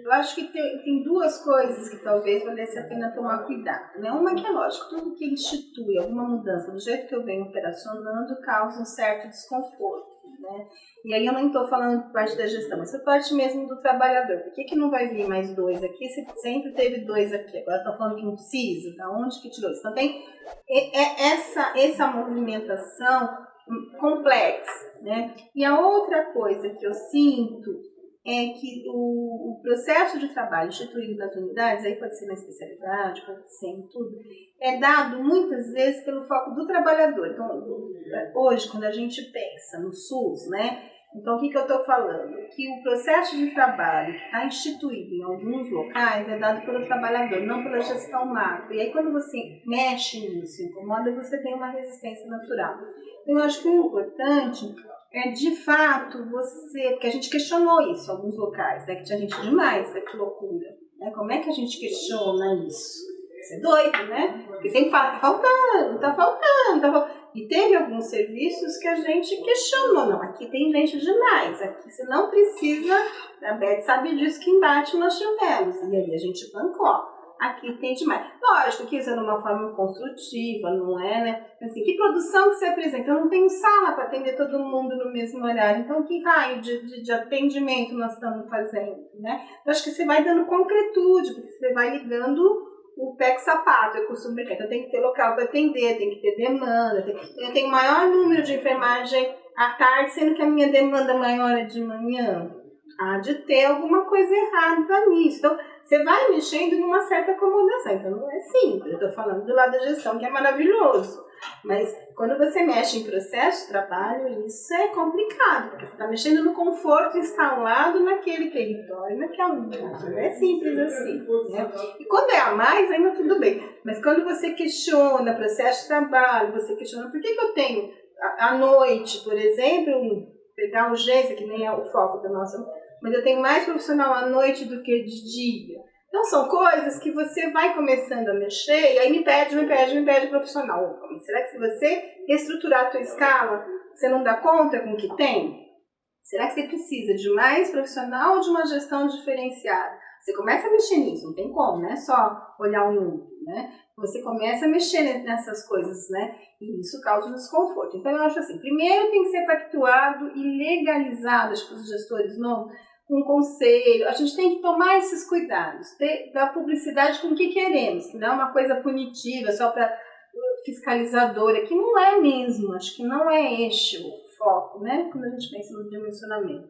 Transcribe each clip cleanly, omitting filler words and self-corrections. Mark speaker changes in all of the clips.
Speaker 1: Eu acho que tem duas coisas que talvez valesse a pena tomar cuidado, né? Uma que é lógico, tudo que institui alguma mudança do jeito que eu venho operacionando causa um certo desconforto, né? E aí eu não estou falando por parte da gestão, mas por parte mesmo do trabalhador. Por que não vai vir mais dois aqui se sempre teve dois aqui? Agora estou falando que não precisa, da onde que tirou isso? Então tem essa movimentação complexa, né? E a outra coisa que eu sinto é que o processo de trabalho instituído nas unidades, aí pode ser na especialidade, pode ser em tudo, é dado muitas vezes pelo foco do trabalhador. Então, hoje, quando a gente pensa no SUS, né? Então, o que eu estou falando? Que o processo de trabalho que está instituído em alguns locais é dado pelo trabalhador, não pela gestão macro. E aí, quando você mexe nisso, incomoda, você tem uma resistência natural. Então, eu acho que o importante é, de fato, porque a gente questionou isso em alguns locais, né? Que tinha gente demais, né? Que loucura. Né? Como é que a gente questiona isso? Isso é doido, né? Porque sempre fala, tá faltando, tá faltando, tá faltando. E teve alguns serviços que a gente questionou. Não, aqui tem gente demais, aqui você não precisa, a Beth sabe disso, que embate nós tivemos. E aí a gente bancou. Aqui tem demais. Lógico que isso é de uma forma construtiva, não é, né? Assim, que produção que você apresenta? Eu não tenho sala para atender todo mundo no mesmo horário. Então, que raio de atendimento nós estamos fazendo, né? Eu acho que você vai dando concretude, porque você vai ligando o pé com o sapato. Eu costumo brincar, então tem que ter local para atender, tem que ter demanda. Eu tenho maior número de enfermagem à tarde, sendo que a minha demanda maior é de manhã. Há de ter alguma coisa errada nisso. Então, você vai mexendo numa certa acomodação. Então, não é simples. Eu estou falando do lado da gestão, que é maravilhoso. Mas, quando você mexe em processo de trabalho, isso é complicado. Porque você está mexendo no conforto instalado naquele território, naquela unidade. Não é simples assim, né? E quando é a mais, ainda tudo bem. Mas, quando você questiona processo de trabalho, você questiona por que eu tenho, à noite, por exemplo, pegar urgência, que nem é o foco da nossa... Mas eu tenho mais profissional à noite do que de dia. Então, são coisas que você vai começando a mexer e aí me pede profissional. Mas será que se você reestruturar a tua escala, você não dá conta com o que tem? Será que você precisa de mais profissional ou de uma gestão diferenciada? Você começa a mexer nisso, não tem como, não é só olhar o número, né? Você começa a mexer nessas coisas, né? E isso causa desconforto. Então, eu acho assim, primeiro tem que ser pactuado e legalizado, acho que os gestores novos, com o conselho. A gente tem que tomar esses cuidados, dar publicidade com o que queremos, que não é uma coisa punitiva, só para fiscalizadora, que não é mesmo, acho que não é este o foco, né? Quando a gente pensa no dimensionamento.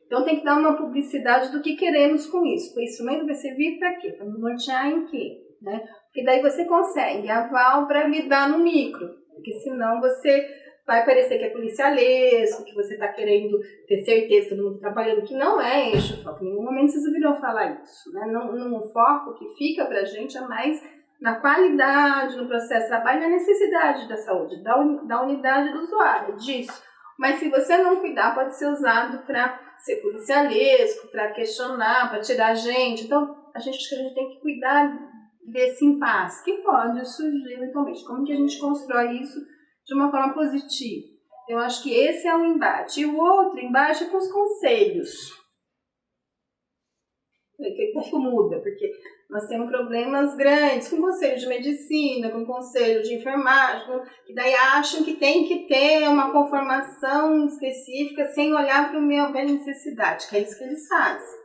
Speaker 1: Então, tem que dar uma publicidade do que queremos com isso. O instrumento vai servir para quê? Para nos nortear em quê? Né? Porque daí você consegue aval para lidar no micro, porque senão você vai parecer que é policialesco, que você está querendo ter certeza que todo mundo está trabalhando, que não é esse o foco. Em nenhum momento vocês ouviram falar isso. Né? No foco que fica para a gente é mais na qualidade, no processo de trabalho, na necessidade da saúde, da unidade do usuário, disso. Mas se você não cuidar, pode ser usado para ser policialesco, para questionar, para tirar a gente. Então, acho que a gente tem que cuidar desse impasse que pode surgir eventualmente. Como que a gente constrói isso de uma forma positiva? Eu acho que esse é um embate. E o outro embate é com os conselhos. Que muda, porque nós temos problemas grandes com o conselho de medicina, com o conselho de enfermagem, que daí acham que tem que ter uma conformação específica sem olhar para o meu bem necessidade, que é isso que eles fazem,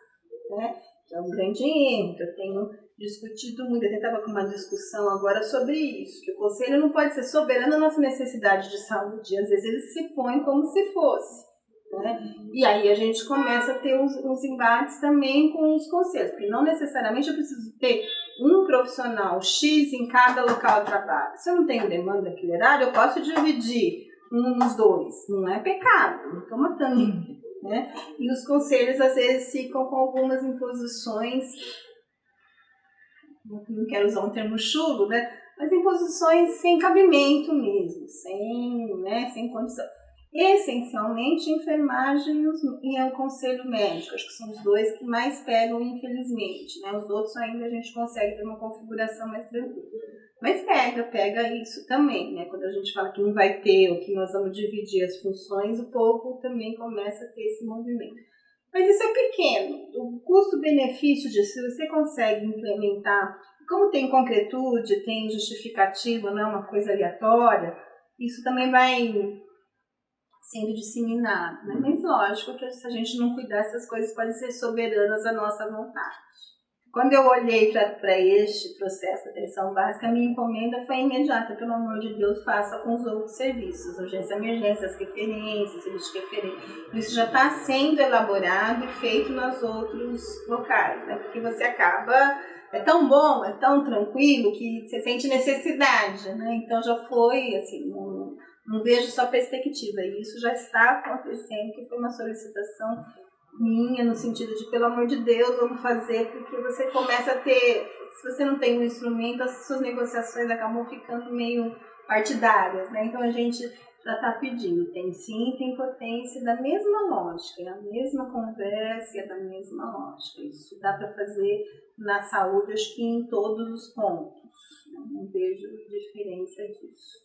Speaker 1: né? Que é um grande erro, que eu tenho discutido muito. Eu estava com uma discussão agora sobre isso, que o conselho não pode ser soberano da nossa necessidade de saúde, às vezes ele se põe como se fosse. Né? E aí a gente começa a ter uns embates também com os conselhos, porque não necessariamente eu preciso ter um profissional X em cada local de trabalho. Se eu não tenho demanda naquele horário, eu posso dividir uns dois, não é pecado, não estou matando ninguém. Né? E os conselhos às vezes ficam com algumas imposições, não quero usar um termo chulo, né? Mas imposições sem cabimento mesmo, sem condição. Essencialmente, enfermagem e o conselho médico, acho que são os dois que mais pegam, infelizmente, né? Os outros ainda a gente consegue ter uma configuração mais tranquila. Mas pega isso também, né? Quando a gente fala que não vai ter ou que nós vamos dividir as funções, o povo também começa a ter esse movimento. Mas isso é pequeno. O custo-benefício disso, se você consegue implementar, como tem concretude, tem justificativa, não é uma coisa aleatória, isso também vai sendo disseminado, né? Mas lógico que se a gente não cuidar, essas coisas podem ser soberanas à nossa vontade. Quando eu olhei para este processo de atenção básica, a minha encomenda foi imediata, pelo amor de Deus, faça com os outros serviços, urgência, emergência, as referências, serviço de referência. Isso já está sendo elaborado e feito nos outros locais, né? Porque você acaba, é tão bom, é tão tranquilo, que você sente necessidade, né? Então já foi, assim, não vejo só perspectiva, e isso já está acontecendo, que foi uma solicitação minha, no sentido de, pelo amor de Deus, vamos fazer, porque você começa a ter, se você não tem um instrumento, as suas negociações acabam ficando meio partidárias, né? Então a gente já está pedindo, tem sim, tem potência, da mesma lógica, é a mesma conversa, é da mesma lógica. Isso dá para fazer na saúde, acho que em todos os pontos, não vejo diferença disso.